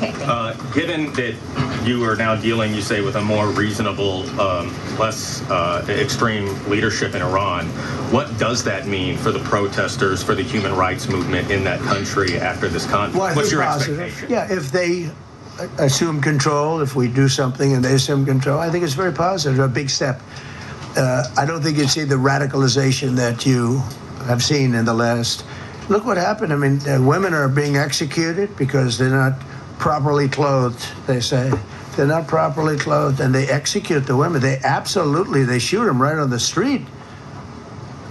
Okay. Given that you are now dealing, you say, with a more reasonable, less extreme leadership in Iran, what does that mean for the protesters, for the human rights movement in that country after this conflict? Well, What's your positive expectation? Yeah, if they assume control, if we do something and they assume control, I think it's very positive, a big step. I don't think you see the radicalization that you have seen in the last. Look what happened. I mean, women are being executed because they're not properly clothed, they say. They're not properly clothed, and they execute the women. They shoot them right on the street.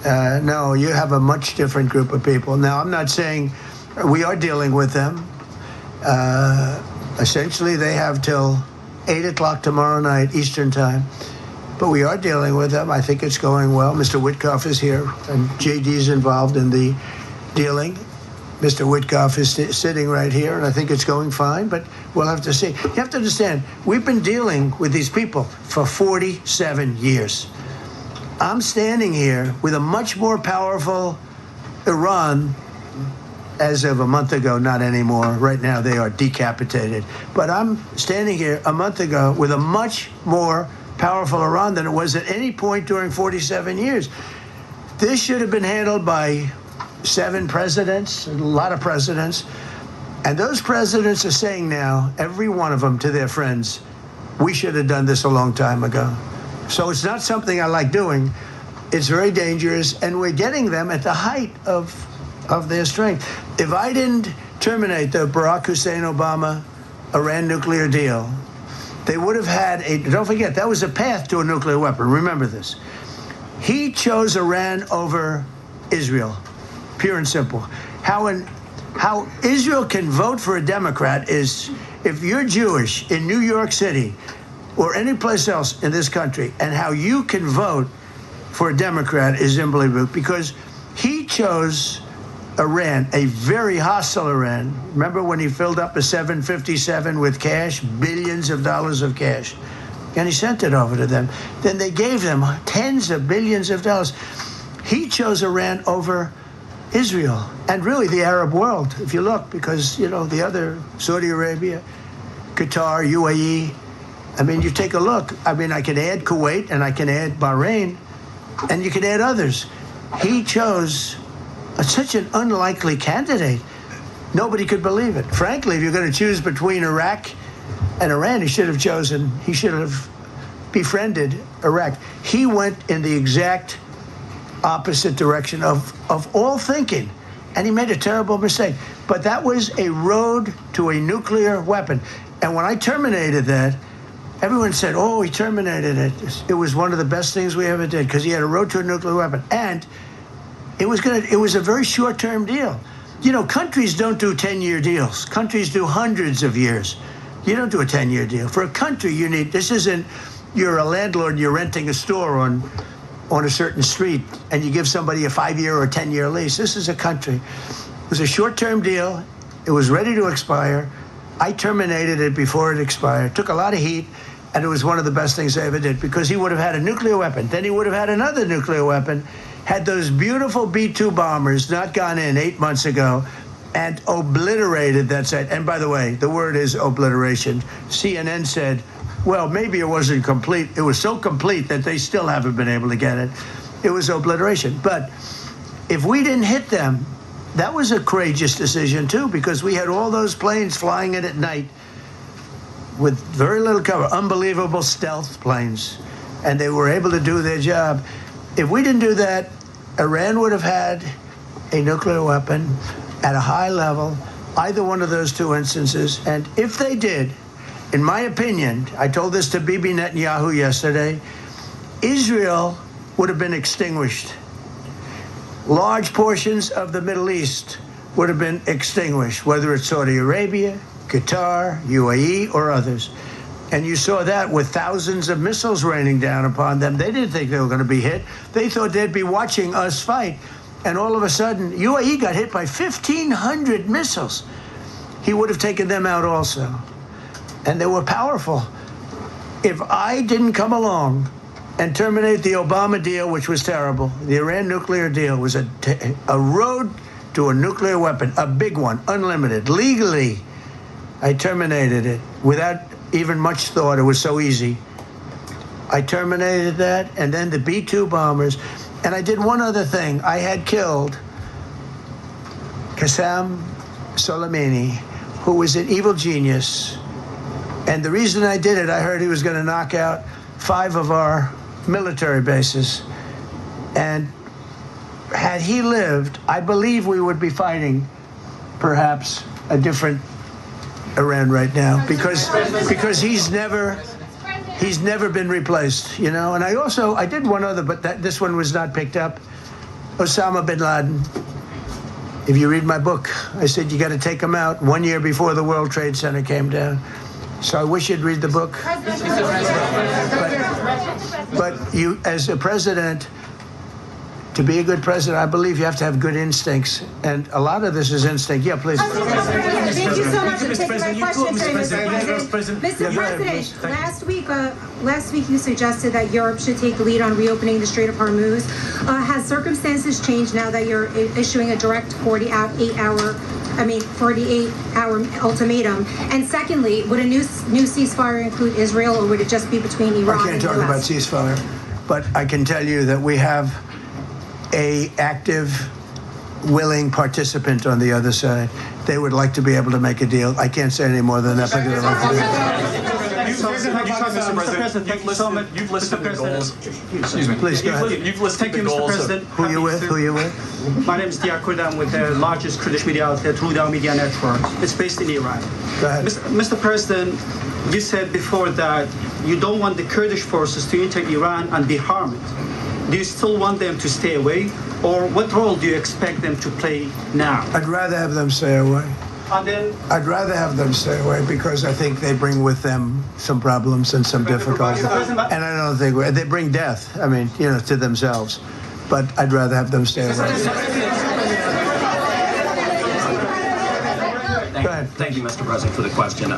No, you have a much different group of people. Now, I'm not saying we are dealing with them. Essentially, they have till 8 o'clock tomorrow night, Eastern time. But we are dealing with them. I think it's going well. Mr. Witkoff is here, and JD's involved in the dealing. Mr. Witkoff is sitting right here, and I think it's going fine, but we'll have to see. You have to understand, we've been dealing with these people for 47 years. I'm standing here with a much more powerful Iran as of a month ago, not anymore. Right now, they are decapitated. But I'm standing here a month ago with a much more powerful Iran than it was at any point during 47 years. This should have been handled by 7 presidents, a lot of presidents. And those presidents are saying now, every one of them to their friends, we should have done this a long time ago. So it's not something I like doing. It's very dangerous, and we're getting them at the height of their strength. If I didn't terminate the Barack Hussein Obama Iran nuclear deal, they would have had don't forget, that was a path to a nuclear weapon. Remember this. He chose Iran over Israel. Pure and simple. How Israel can vote for a Democrat is if you're Jewish in New York City or any place else in this country, and how you can vote for a Democrat is unbelievable, because he chose Iran, a very hostile Iran. Remember when he filled up a 757 with cash, billions of dollars of cash, and he sent it over to them. Then they gave them tens of billions of dollars. He chose Iran over Israel, and really the Arab world, if you look, because, you know, the other, Saudi Arabia, Qatar, UAE, I mean, you take a look. I mean, I can add Kuwait, and I can add Bahrain, and you can add others. He chose such an unlikely candidate. Nobody could believe it. Frankly, if you're going to choose between Iraq and Iran, he should have befriended Iraq. He went in the exact opposite direction of all thinking, and he made a terrible mistake. But that was a road to a nuclear weapon. And when I terminated that, everyone said, oh, he terminated it. It was one of the best things we ever did, because he had a road to a nuclear weapon. And it was a very short-term deal. You know, countries don't do 10-year deals. Countries do hundreds of years. You don't do a 10-year deal. For a country, you're a landlord and you're renting a store on a certain street, and you give somebody a 5-year or 10-year lease. This is a country. It was a short-term deal. It was ready to expire. I terminated it before it expired. Took a lot of heat, and it was one of the best things I ever did, because he would have had a nuclear weapon. Then he would have had another nuclear weapon, had those beautiful B-2 bombers not gone in 8 months ago and obliterated that site. And by the way, the word is obliteration. CNN said, well, maybe it wasn't complete. It was so complete that they still haven't been able to get it. It was obliteration. But if we didn't hit them, that was a courageous decision, too, because we had all those planes flying in at night with very little cover, unbelievable stealth planes, and they were able to do their job. If we didn't do that, Iran would have had a nuclear weapon at a high level, either one of those two instances. And if they did, in my opinion, I told this to Bibi Netanyahu yesterday, Israel would have been extinguished. Large portions of the Middle East would have been extinguished, whether it's Saudi Arabia, Qatar, UAE, or others. And you saw that with thousands of missiles raining down upon them. They didn't think they were going to be hit. They thought they'd be watching us fight. And all of a sudden, UAE got hit by 1,500 missiles. He would have taken them out also. And they were powerful. If I didn't come along and terminate the Obama deal, which was terrible, the Iran nuclear deal was a road to a nuclear weapon, a big one, unlimited, legally. I terminated it without even much thought. It was so easy. I terminated that, and then the B-2 bombers. And I did one other thing. I had killed Qasem Soleimani, who was an evil genius. And the reason I did it, I heard he was going to knock out 5 of our military bases. And had he lived, I believe we would be fighting perhaps a different Iran right now, because he's never been replaced, you know. And I did one other, but this one was not picked up. Osama bin Laden. If you read my book, I said you got to take him out 1 year before the World Trade Center came down. So I wish you'd read the book. But you, as a president, to be a good president, I believe you have to have good instincts. And a lot of this is instinct. Yeah, please. Thank you so much for taking my question, Mr. President. Mr. President, last week you suggested that Europe should take the lead on reopening the Strait of Hormuz. Has circumstances changed now that you're issuing a direct 48-hour ultimatum? And secondly, would a new ceasefire include Israel, or would it just be between Iran I can't and the talk US? about ceasefire, but I can tell you that we have a active, willing participant on the other side. They would like to be able to make a deal. I can't say any more than that. Mr. President, thank you so much. You've listed the goals. Excuse me. Please, go ahead. You've listed the goals. Who you with? Who you with? My name is Diyar Kurd. I'm with the largest Kurdish media outlet, Rudaw Media Network. It's based in Iran. Go ahead. Mr. President, you said before that you don't want the Kurdish forces to enter Iran and be harmed. Do you still want them to stay away, or what role do you expect them to play now? I'd rather have them stay away. And then, I'd rather have them stay away because I think they bring with them some problems and some difficulties. And I don't think they bring death, I mean, you know, to themselves. But I'd rather have them stay away. Go ahead. Thank you, Mr. President, for the question.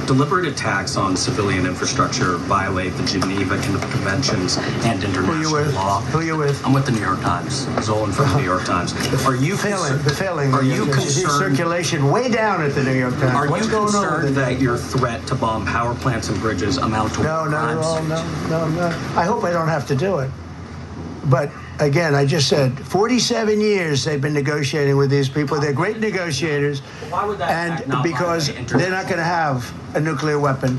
Deliberate attacks on civilian infrastructure violate the Geneva Conventions and Who you international with? law. Who you with? I'm with the New York Times. Zolan from the New York Times. Are you Failing. Are you You see concerned? circulation way down at the New York Times. Are What's you going on concerned with it? that your threat to bomb power plants and bridges amount to No, war not at crimes? all. No. I hope I don't have to do it. But again, I just said 47 years they've been negotiating with these people. They're great negotiators. Why would that act And not because violate they're not going to have a nuclear weapon.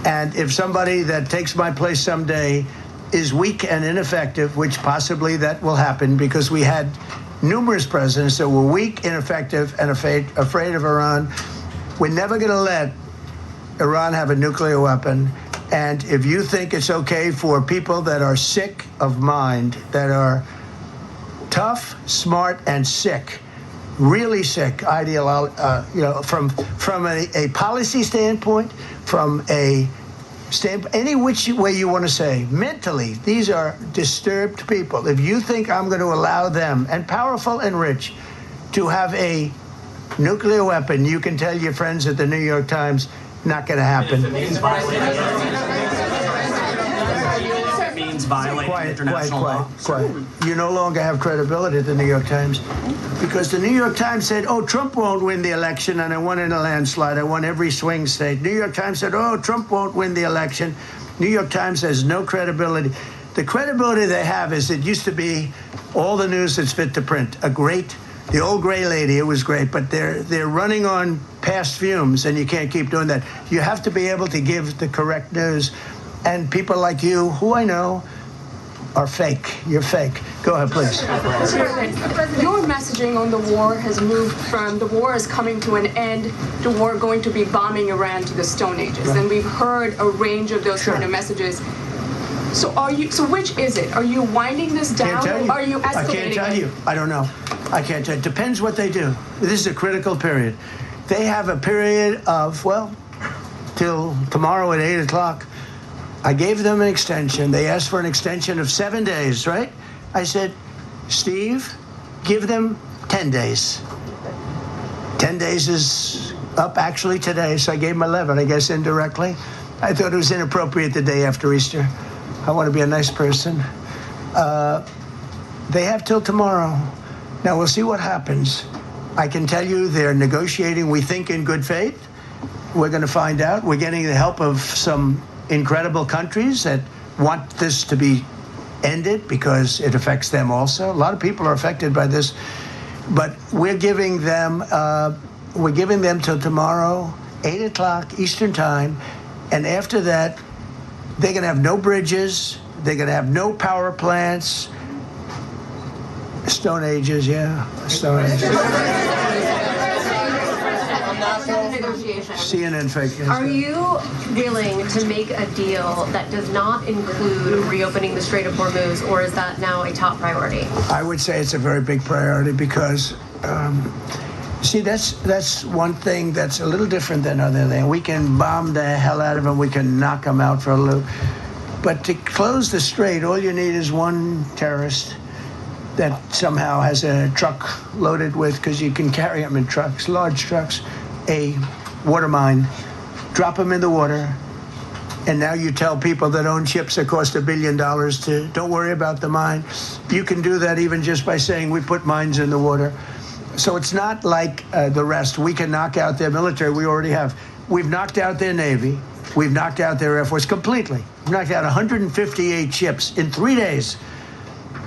And if somebody that takes my place someday is weak and ineffective, which possibly that will happen because we had numerous presidents that were weak, ineffective, and afraid of Iran, we're never going to let Iran have a nuclear weapon. And if you think it's okay for people that are sick of mind, that are tough, smart, and sick, really sick, you know, from a policy standpoint, from a standpoint, any which way you want to say, mentally, these are disturbed people. If you think I'm going to allow them, and powerful and rich, to have a nuclear weapon, you can tell your friends at the New York Times, not going to happen. It means violating international law. Quiet. You no longer have credibility at the New York Times because the New York Times said, oh, Trump won't win the election, and I won in a landslide. I won every swing state. New York Times said, oh, Trump won't win the election. New York Times has no credibility. The credibility they have is it used to be all the news that's fit to print. The old gray lady, it was great, but they're running on past fumes, and you can't keep doing that. You have to be able to give the correct news. And people like you, who I know, are fake. You're fake. Go ahead, please. Your messaging on the war has moved from the war is coming to an end to war going to be bombing Iran to the Stone Ages. Right. And we've heard a range of those kind of messages. So which is it? Are you winding this down? Or are you escalating? I can't tell you. I don't know. I can't tell you. It depends what they do. This is a critical period. They have a period of, well, till tomorrow at 8 o'clock. I gave them an extension. They asked for an extension of 7 days, right? I said, Steve, give them 10 days. 10 days is up actually today, so I gave them 11, I guess indirectly. I thought it was inappropriate the day after Easter. I want to be a nice person. They have till tomorrow. Now, we'll see what happens. I can tell you they're negotiating, we think, in good faith. we're going to find out. We're getting the help of some incredible countries that want this to be ended because it affects them also. A lot of people are affected by this, but we're giving them till tomorrow, 8 o'clock Eastern time, and after that, they're going to have no bridges. They're going to have no power plants. Stone Ages, yeah, Stone Ages. CNN fake news. Are you willing to make a deal that does not include reopening the Strait of Hormuz, or is that now a top priority? I would say it's a very big priority because, see, that's one thing that's a little different than other things. We can bomb the hell out of them. We can knock them out for a loop. But to close the strait, all you need is one terrorist that somehow has a truck loaded with, because you can carry them in trucks, large trucks, a water mine, drop them in the water, and now you tell people that own ships that cost $1 billion to don't worry about the mine. You can do that even just by saying we put mines in the water. So it's not like the rest. We can knock out their military. We already have. We've knocked out their Navy. We've knocked out their Air Force completely. We've knocked out 158 ships in 3 days.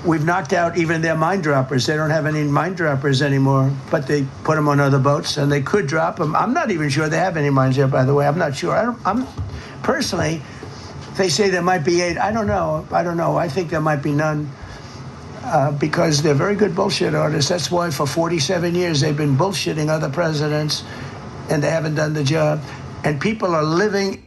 We've knocked out even their mine droppers. They don't have any mine droppers anymore, but they put them on other boats, and they could drop them. I'm not even sure they have any mines there, by the way. I'm not sure. I'm personally, they say there might be 8. I don't know. I think there might be none because they're very good bullshit artists. That's why for 47 years they've been bullshitting other presidents, and they haven't done the job. And people are living